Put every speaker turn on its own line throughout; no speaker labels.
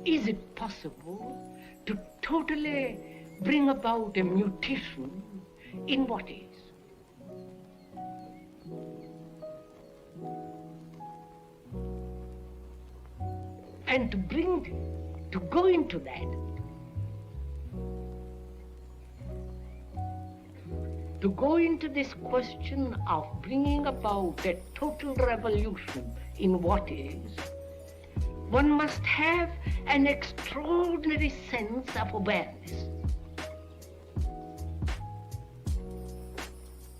is it possible to totally bring about a mutation in what is? And to go into that, to go into this question of bringing about a total revolution in what is, one must have an extraordinary sense of awareness.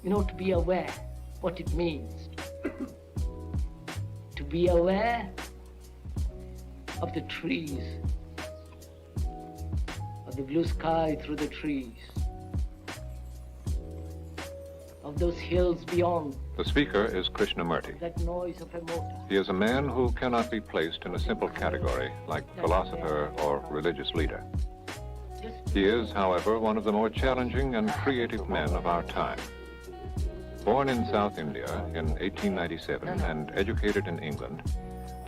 You know, to be aware what it means. To be aware of the trees, of the blue sky through the trees, of those hills beyond.
The speaker is Krishnamurti.
That noise of a motor.
He is a man who cannot be placed in a simple category like philosopher or religious leader. He is, however, one of the more challenging and creative men of our time. Born in South India in 1897 and educated in England,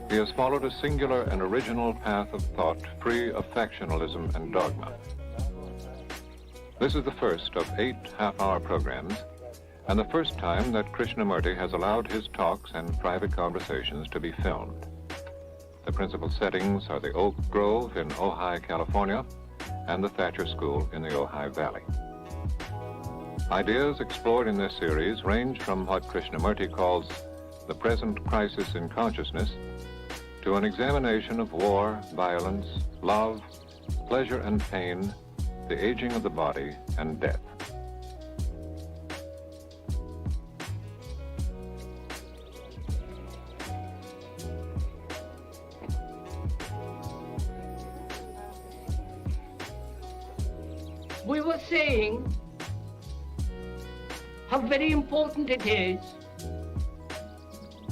he has followed a singular and original path of thought free of factionalism and dogma. This is the first of 8 half-hour programs, and the first time that Krishnamurti has allowed his talks and private conversations to be filmed. The principal settings are the Oak Grove in Ojai, California, and the Thatcher School in the Ojai Valley. Ideas explored in this series range from what Krishnamurti calls the present crisis in consciousness to an examination of war, violence, love, pleasure and pain, the aging of the body, and death.
We were saying how very important it is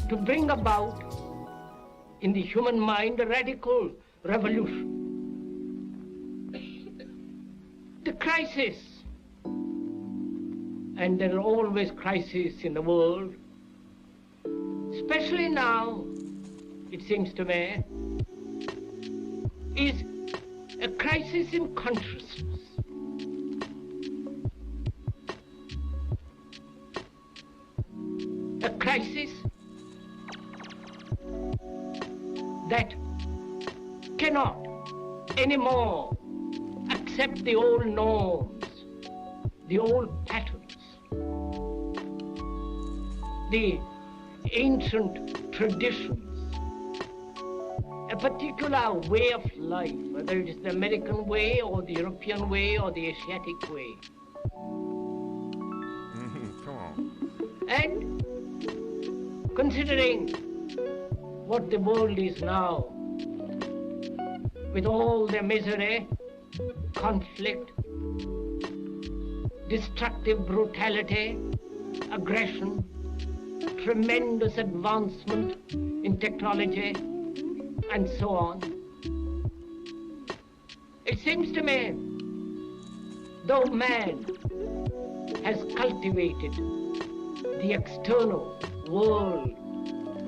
to bring about in the human mind a radical revolution. The crisis, and there are always crises in the world, especially now, it seems to me, is a crisis in consciousness. A crisis that cannot anymore accept the old norms, the old patterns, the ancient traditions, a particular way of life, whether it is the American way or the European way or the Asiatic way.
Come on.
And considering what the world is now, with all the misery, conflict, destructive brutality, aggression, tremendous advancement in technology, and so on, it seems to me, though man has cultivated the external world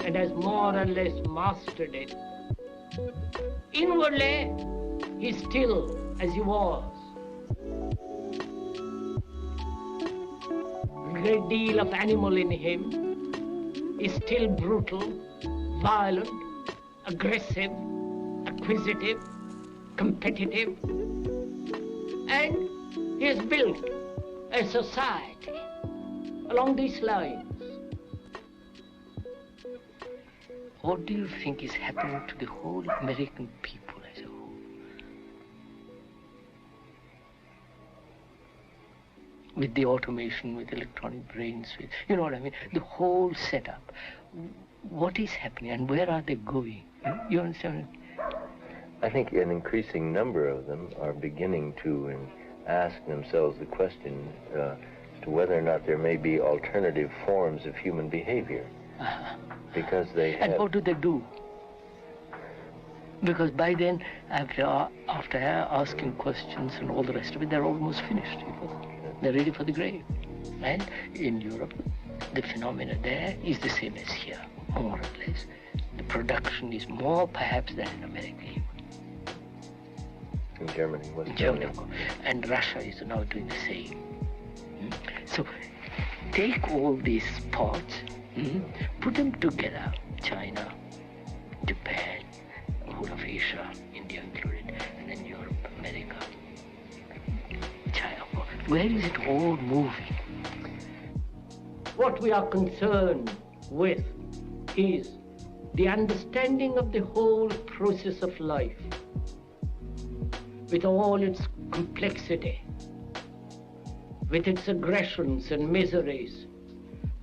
and has more or less mastered it, inwardly he's still as he was. A great deal of animal in him is still brutal, violent, aggressive, acquisitive, competitive, and he has built a society along these lines. What do you think is happening to the whole American people as a whole? With the automation, with electronic brains, with, you know what I mean? The whole setup. What is happening and where are they going? You understand?
I think an increasing number of them are beginning to ask themselves the question as to whether or not there may be alternative forms of human behavior. Because they have...
And what do they do? Because by then, after asking questions and all the rest of it, they're almost finished. You know? They're ready for the grave. And in Europe, the phenomena there is the same as here, more or less. The production is more, perhaps, than in America even.
In Germany, West
Germany.
Germany.
And Russia is now doing the same. So take all these parts, put them together, China, Japan, whole of Asia, India included, and then Europe, America, China. Where is it all moving? What we are concerned with is the understanding of the whole process of life, with all its complexity, with its aggressions and miseries,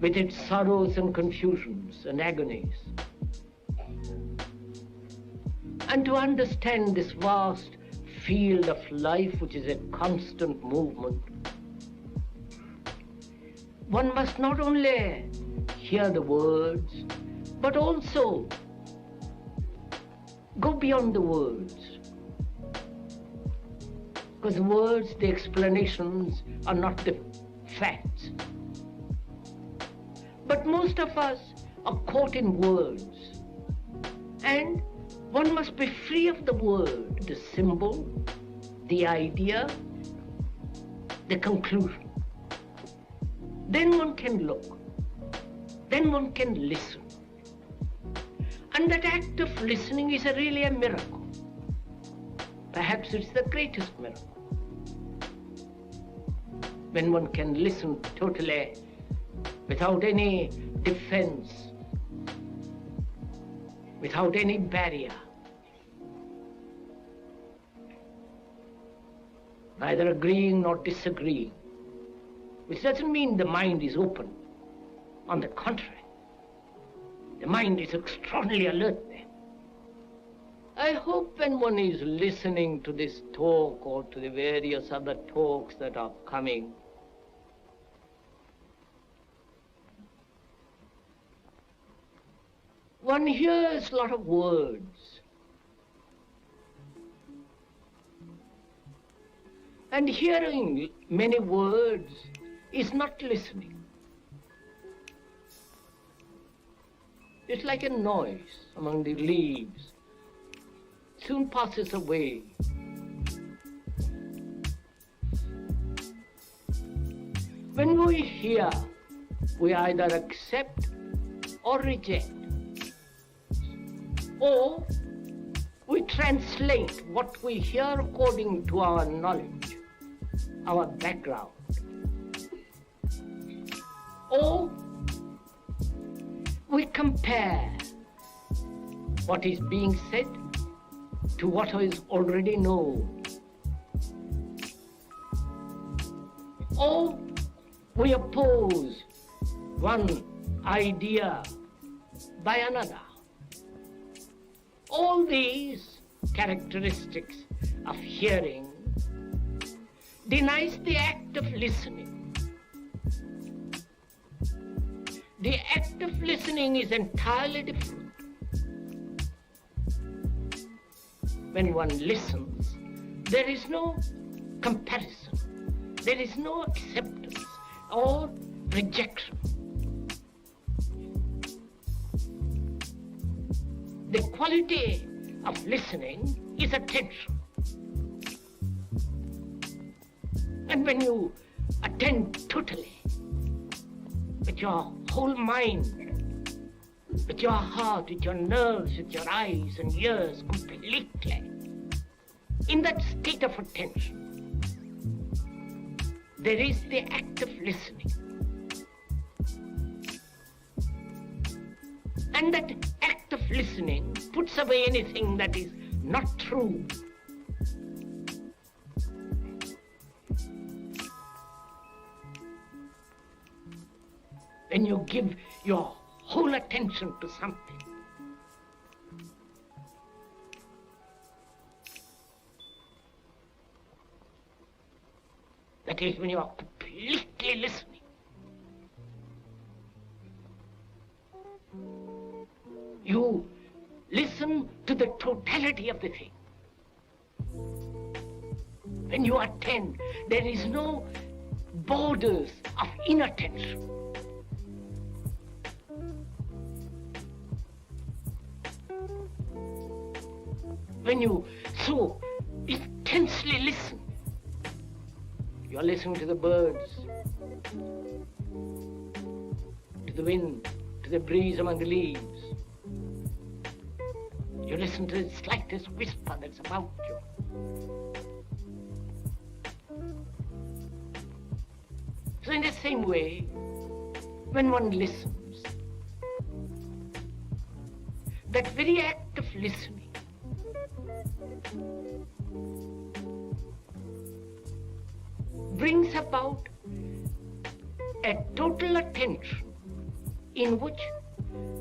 with its sorrows and confusions and agonies. And to understand this vast field of life, which is a constant movement, one must not only hear the words, but also go beyond the words. Because the words, the explanations are not the facts. But most of us are caught in words. And one must be free of the word, the symbol, the idea, the conclusion. Then one can look. Then one can listen. And that act of listening is really a miracle. Perhaps it's the greatest miracle. When one can listen totally without any defense, without any barrier. Neither agreeing nor disagreeing. Which doesn't mean the mind is open. On the contrary, the mind is extraordinarily alert there. I hope when one is listening to this talk or to the various other talks that are coming, one hears a lot of words. And hearing many words is not listening. It's like a noise among the leaves. Soon passes away. When we hear, we either accept or reject. Or we translate what we hear according to our knowledge, our background. Or we compare what is being said to what is already known. Or we oppose one idea by another. All these characteristics of hearing denies the act of listening. The act of listening is entirely different. When one listens, there is no comparison, there is no acceptance or rejection. The quality of listening is attention. And when you attend totally, with your whole mind, with your heart, with your nerves, with your eyes and ears completely, in that state of attention, there is the act of listening. And that act of listening puts away anything that is not true. When you give your whole attention to something, that is when you are completely listening. You listen to the totality of the thing. When you attend, there is no borders of inattention. When you so intensely listen. You're listening to the birds, to the wind, to the breeze among the leaves. You listen to the slightest whisper that's about you. So in the same way, when one listens, that very act of listening brings about a total attention in which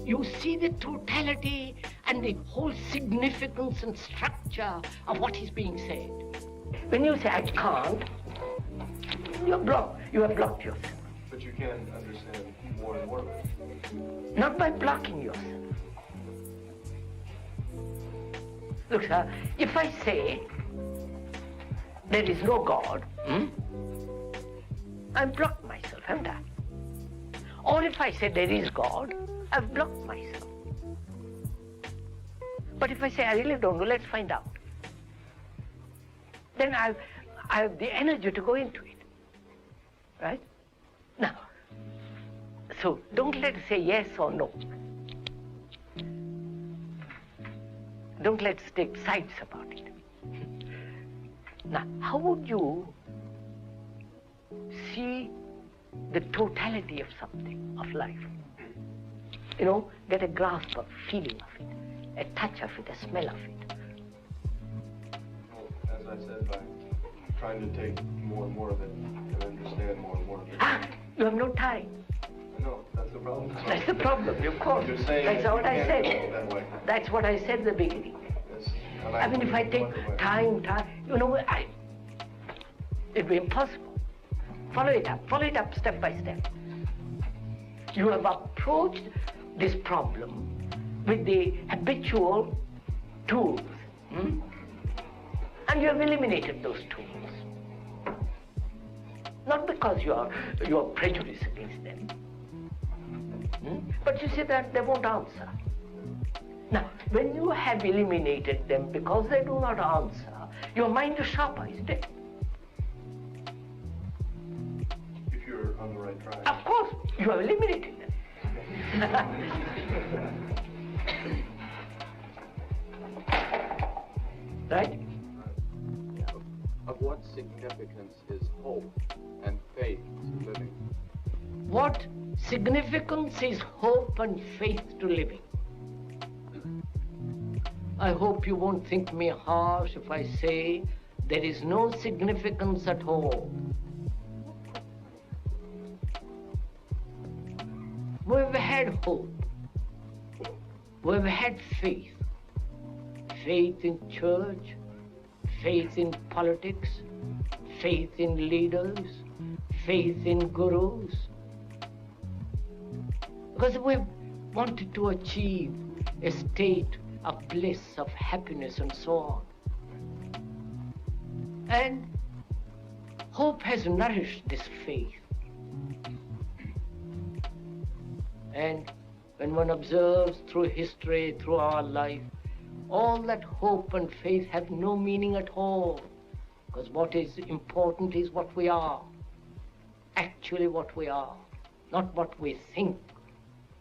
you see the totality and the whole significance and structure of what is being said. When you say, I can't, you have blocked yourself.
But you can understand more and more of it.
Not by blocking yourself. Look, sir, if I say there is no God, I've blocked myself, haven't I? Or if I say there is God, I've blocked myself. But if I say I really don't know, let's find out. Then I have the energy to go into it. Right? Now, so don't let's say yes or no. Don't let's take sides about it. Now, how would you see the totality of something, of life? You know, get a grasp of, feeling of it, a touch of it, a smell of it.
Well, as I said, by trying to take more and more of it and understand more and more of it.
You have no time.
No, that's the problem.
That's the problem, of course.
You're saying
That's what I said.
that way.
That's what I said at the beginning.
Yes.
I mean, if I take time, you know, it'd be impossible. Follow it up step by step. You have approached this problem with the habitual tools, and you have eliminated those tools. Not because you are prejudiced against them, but you see that they won't answer. Now, when you have eliminated them because they do not answer, your mind is sharper, isn't it?
If you're on the right track.
Of course, you have eliminated them. Right?
Of what significance is hope and faith to living?
What significance is hope and faith to living? I hope you won't think me harsh if I say there is no significance at all. We've had hope. We've had faith. Faith in church, faith in politics, faith in leaders, faith in gurus. Because we've wanted to achieve a state of bliss, of happiness, and so on. And hope has nourished this faith. And when one observes through history, through our life, all that hope and faith have no meaning at all. Because what is important is what we are. Actually what we are. Not what we think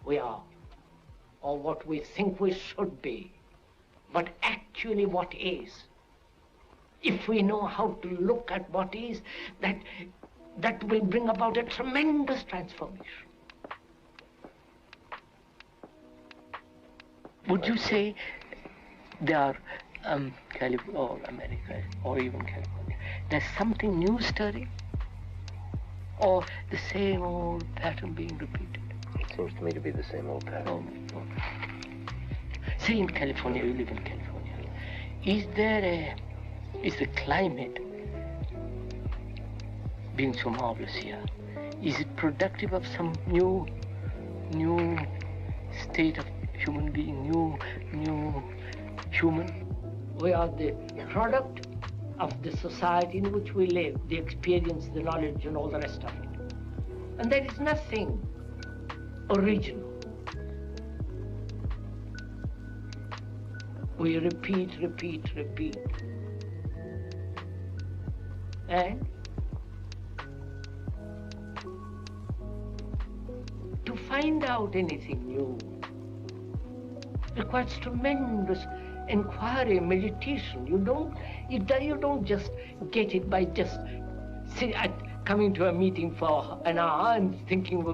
we are. Or what we think we should be. But actually what is. If we know how to look at what is, that will bring about a tremendous transformation. Would you say there are California or America or even California, there's something new stirring? Or the same old pattern being repeated?
It seems to me to be the same old pattern.
Oh. Say in California, you live in California. Is the climate being so marvelous here? Is it productive of some new state of human being, new human? We are the product of the society in which we live, the experience, the knowledge, and all the rest of it. And there is nothing original. We repeat. And to find out anything new requires tremendous inquiry, meditation. You don't just get it by just coming to a meeting for an hour and thinking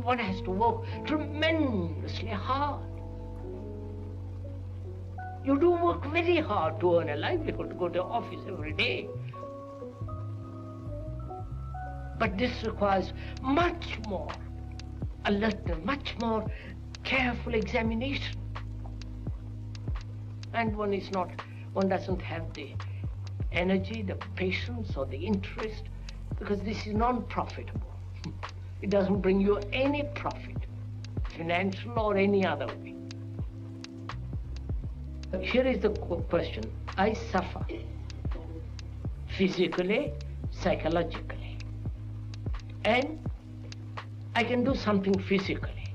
one has to work tremendously hard. You do work very hard to earn a livelihood, to go to the office every day. But this requires much more alertness, much more careful examination. And one doesn't have the energy, the patience, or the interest, because this is non-profitable. It doesn't bring you any profit, financial or any other way. Here is the question. I suffer physically, psychologically, and I can do something physically.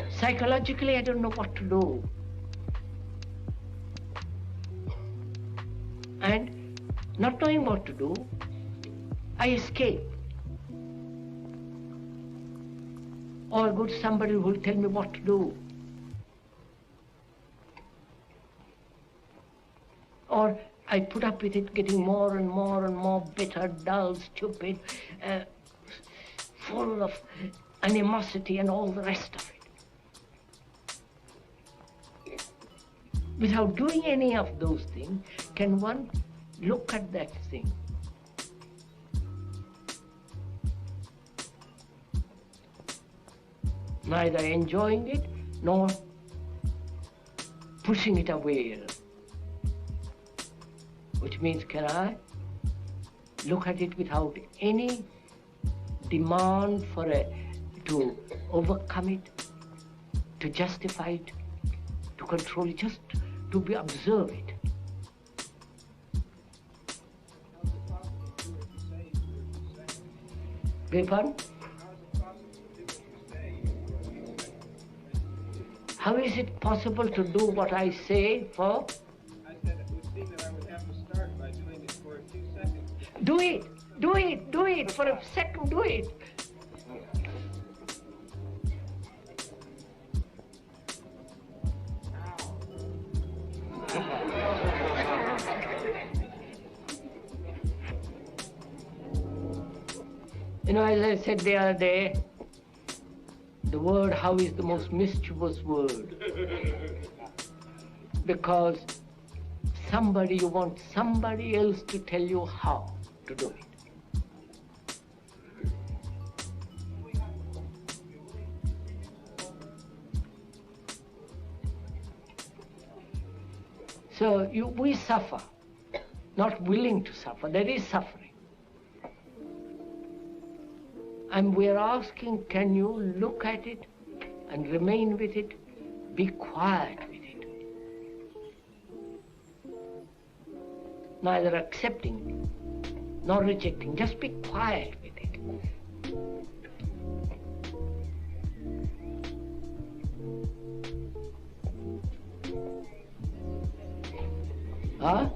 Psychologically, I don't know what to do. And not knowing what to do, I escape. Or go to somebody who will tell me what to do. Or I put up with it getting more and more and more bitter, dull, stupid, full of animosity and all the rest of it. Without doing any of those things, can one look at that thing neither enjoying it nor pushing it away? Which means, can I look at it without any demand to overcome it, to justify it, to control it, just to observe it? Beg pardon? How is it possible to do what I say for?
I said it would seem that I would have to start by doing it for a few seconds.
Do it for a second, do it. You know, as I said the other day, the word how is the most mischievous word. Because you want somebody else to tell you how to do it. So we suffer, not willing to suffer. There is suffering. And we're asking, can you look at it and remain with it, be quiet with it? Neither accepting nor rejecting, just be quiet with it. Huh?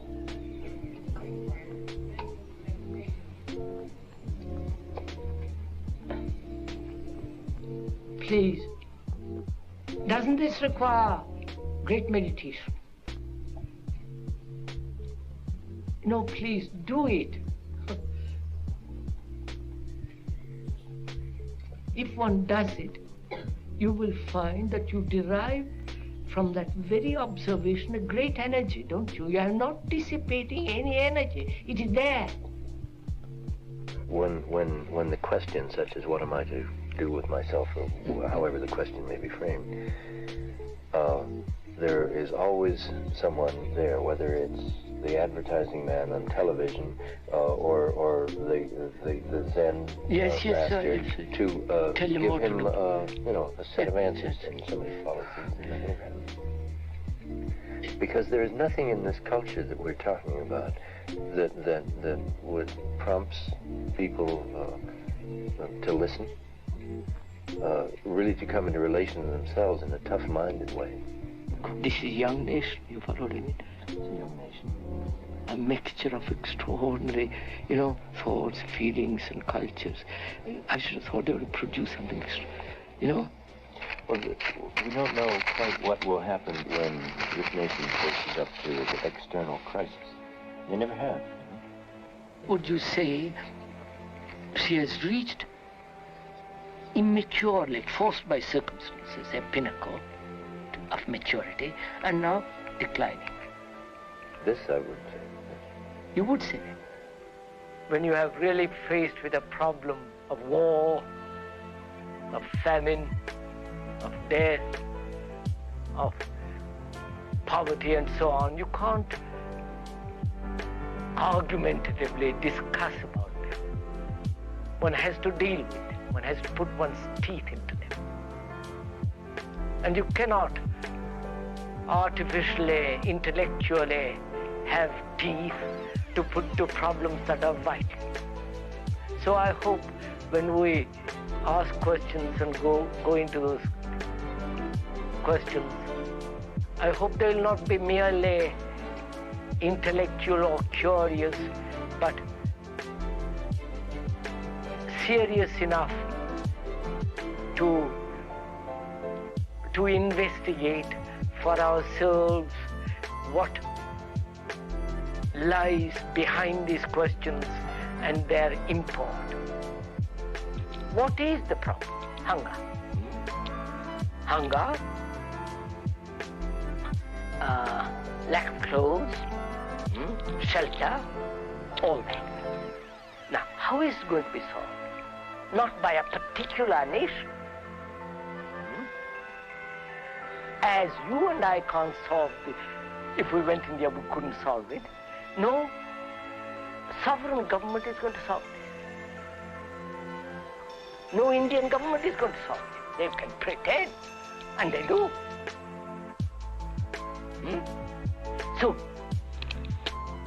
Please, doesn't this require great meditation? No, please, do it. If one does it, you will find that you derive from that very observation a great energy, don't you? You are not dissipating any energy. It is there.
When the question, such as what am I to do with myself, or however the question may be framed, there is always someone there, whether it's the advertising man on television or the Zen master, to give him a set of answers, and somebody follows them. Because there is nothing in this culture that we're talking about that would prompts people to listen, really to come into relation to themselves in a tough-minded way.
This is a young nation, you follow what I mean? It's a young nation. A mixture of extraordinary, thoughts, feelings, and cultures. I should have thought they would produce something,
Well, we don't know quite what will happen when this nation faces up to the external crisis. They never have.
Would you say she has reached immature, like forced by circumstances, a pinnacle of maturity, and now declining?
This I would say.
You would say, when you have really faced with a problem of war, of famine, of death, of poverty and so on, you can't argumentatively discuss about them. One has to deal with them. One has to put one's teeth into them. And you cannot artificially, intellectually have teeth to put to problems that are vital. So I hope when we ask questions and go into those questions, I hope they will not be merely intellectual or curious, but serious enough to investigate for ourselves what lies behind these questions and their import. What is the problem? Hunger. Hunger, lack of clothes, shelter, all that. Now, how is it going to be solved? Not by a particular nation. As you and I can't solve it. If we went India, we couldn't solve it. No, sovereign government is going to solve it. No Indian government is going to solve it. They can pretend, and they do. So,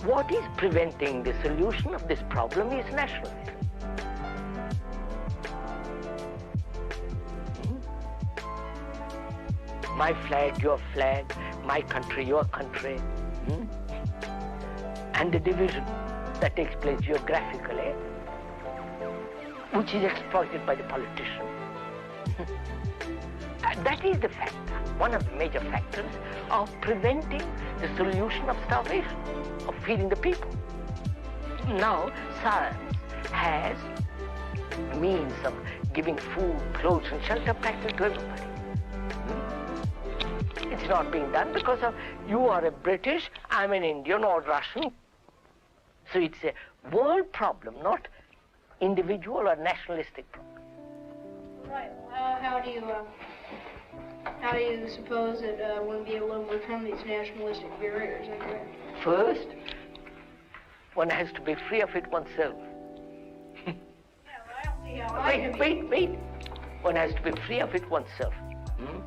what is preventing the solution of this problem is nationalism. My flag, your flag, my country, your country. And the division that takes place geographically, which is exploited by the politician. That is the factor, one of the major factors of preventing the solution of starvation, of feeding the people. Now, science has means of giving food, clothes, and shelter practically to everybody. It's not being done because of you are a British, I'm an Indian or Russian. So it's a world problem, not individual or nationalistic problem.
Right. How do you suppose that one will be able to overcome these nationalistic barriers?
First, one has to be free of it oneself. Wait. One has to be free of it oneself.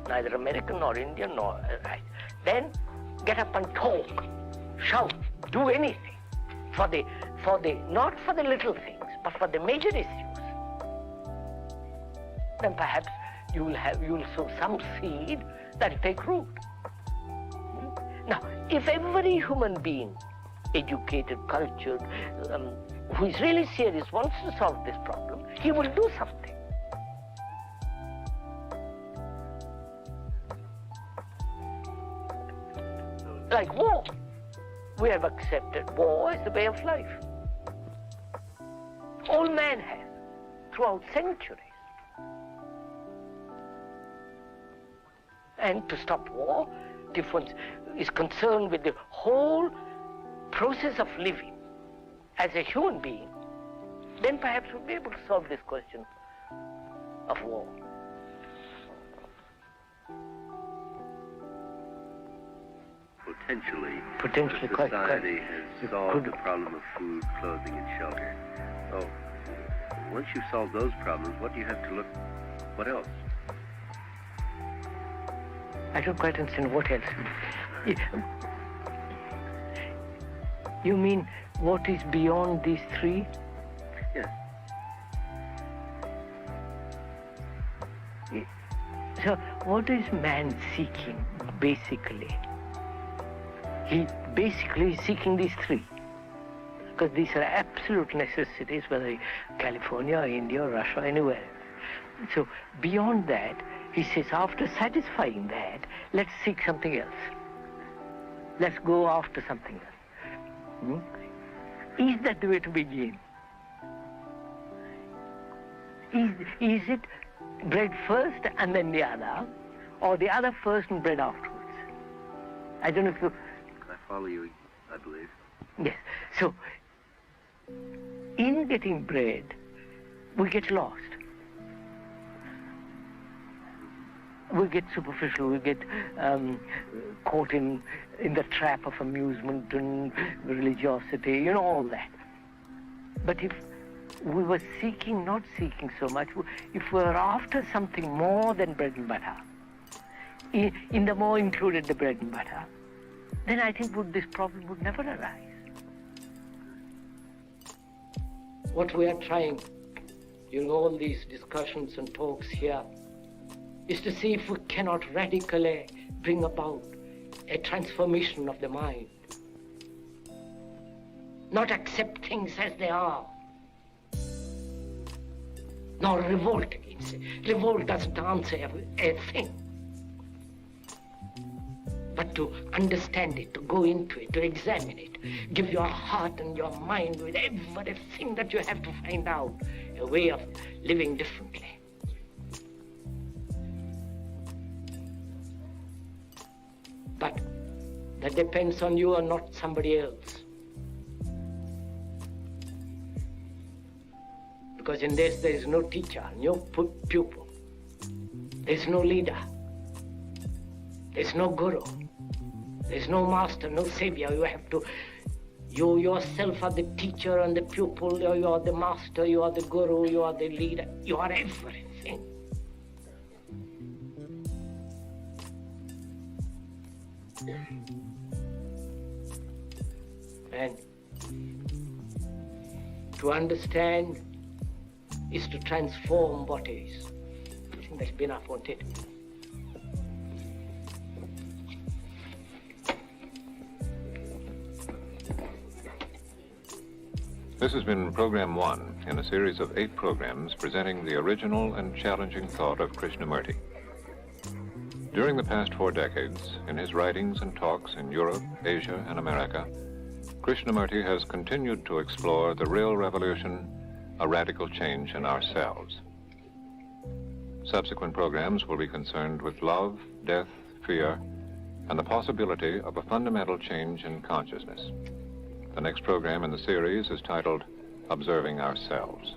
Neither American nor Indian nor right. Then get up and talk, shout, do anything for the not for the little things, but for the major issues. Then perhaps you'll sow some seed that'll take root. Now, if every human being, educated, cultured, who is really serious wants to solve this problem, he will do something. Like war. We have accepted war as the way of life. All men have, throughout centuries. And to stop war, difference is concerned with the whole process of living as a human being. Then perhaps we'll be able to solve this question of war.
Potentially,
quite.
society has solved the problem of food, clothing, and shelter. So, once you solve those problems, what do you have to look? What else?
I don't quite understand what else. You mean what is beyond these three?
Yes.
So, what is man seeking basically. He basically is seeking these three, because these are absolute necessities, whether California, or India, or Russia, or anywhere. So beyond that, he says, after satisfying that, let's seek something else. Let's go after something else. Is that the way to begin? Is it bread first and then the other, or the other first and bread afterwards? I don't know if you...
I follow you, I believe.
Yes. So, in getting bread, we get lost. We get superficial, we get caught in the trap of amusement and religiosity, you know, all that. But if we were seeking, not seeking so much, if we were after something more than bread and butter, in the more included the bread and butter, then I think this problem would never arise. What we are trying during all these discussions and talks here is to see if we cannot radically bring about a transformation of the mind. Not accept things as they are, nor revolt against it. Revolt doesn't answer a thing. But to understand it, to go into it, to examine it, give your heart and your mind with everything that you have to find out, a way of living differently. But that depends on you and not somebody else. Because in this there is no teacher, no pupil. There's no leader. There's no guru. There's no master, no savior. You yourself are the teacher and the pupil. You are the master, you are the guru, you are the leader. You are everything. And to understand is to transform what is. I think that's been enough, won't it?
This has been Program 1 in a series of 8 programs presenting the original and challenging thought of Krishnamurti. During the past 4 decades, in his writings and talks in Europe, Asia, and America, Krishnamurti has continued to explore the real revolution, a radical change in ourselves. Subsequent programs will be concerned with love, death, fear, and the possibility of a fundamental change in consciousness. The next program in the series is titled Observing Ourselves.